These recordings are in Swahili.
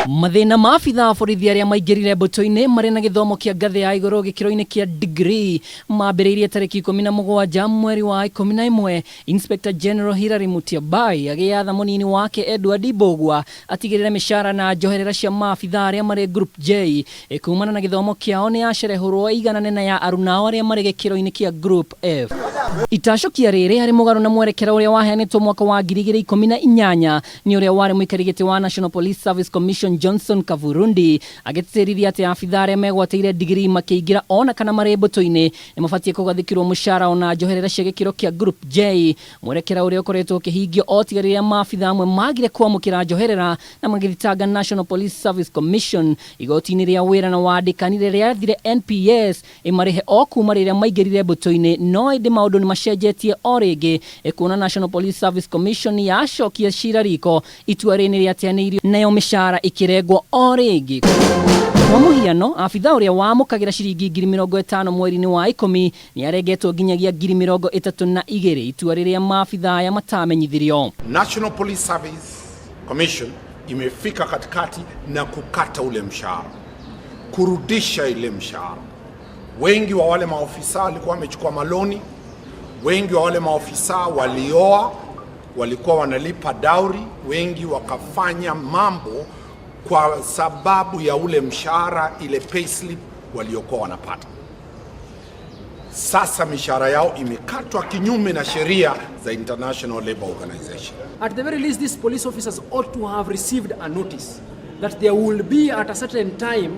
Mathina maabitha borithi aria maingirire mbuto-ini mari na githomo kia ngathi ya iguru gikiro-ini kia degree mambiriirie tariki 17 mweri wa 11. Inspector General Hirari Mutiabai agiatha munini wake Edward Bogwa atigirire mishara na njoherera cia maabitha aria mari group J kumana na githomo kiao ni yacerehurwo iganane na ya arunao aria mari gikiro-ini kia group F. Itashokia riri hari mugaru na mwerekera uria waheanitwo mwaka wa 2018 ni uria wari muikarigiti wa National Police Service Commission Johnson Kavurundi agitiririthia ati abitha aria megwateire degree makiingira ona kana mari mbuto-ini ni mabatie kugathikirwo mushara ona njoherera cia gikiro kia group J. Mwerekera uria ukoretwo ukihingio otigarire maabitha amwe magire kwamukira njoherera na magithitanga National Police Service Commission igoti-ini ria wira na wandikani ria thire NPS imarihe okuma riria maingirire mbuto-ini no indi maundu ni macenjetie o ringi kuona National Police Service Commission yacokia cira riko itua rini riateaneirio nayo mishara ikiregwo o ringi. Kwa muhiano abitha uria wamukagira ciringi 50,000 mweri-ini wa 10 ni aregetwo nginyagia 32,000 itua riria maabitha aya matamenyithirio. National Police Service Commission imefika katikati na kukata ule mshahara, kurudisha ile mshahara. Wengi wa wale maofisa walikuwa wamechukua maloni, wengi wa wale maofisa walioa, walikuwa wanalipa dauri, wengi wakafanya mambo kwa sababu ya ule mshahara, ile payslip waliokuwa wanapata. Sasa mishahara yao imekatwa kinyume na sheria za International Labour Organization. At the very least, these police officers ought to have received a notice that there will be at a certain time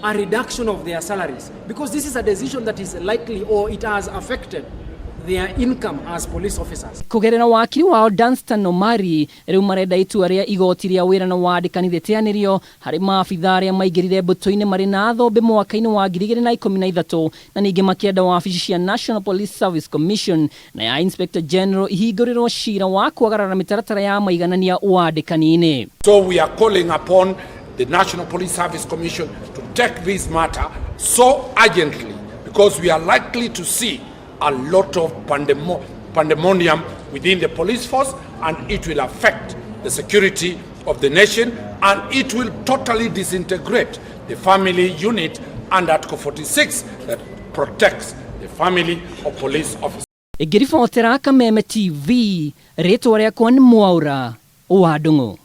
a reduction of their salaries, because this is a decision that is likely or it has affected their income as police officers. Kugerera wakiri wao Dunstan Omari riu marenda itua ria igoti ria wira na wandikani riteanirio hari maabitha aria maingirire mbuto-ini mari na thombe mwaka-ini wa 2013 na ningi makienda wabici cia National Police Service Commission na ya Inspector General ihingurirwo cira wa kwagarara mitaratara ya maiganania wandikani-ini. So we are calling upon the National Police Service Commission to take this matter so urgently, because we are likely to see a lot of pandemonium within the police force, and it will affect the security of the nation, and it will totally disintegrate the family unit under Article 46 that protects the family of police officers. Igirifotera Kameme TV, ritwa riakwa ni Mwaura wa Ndung'u.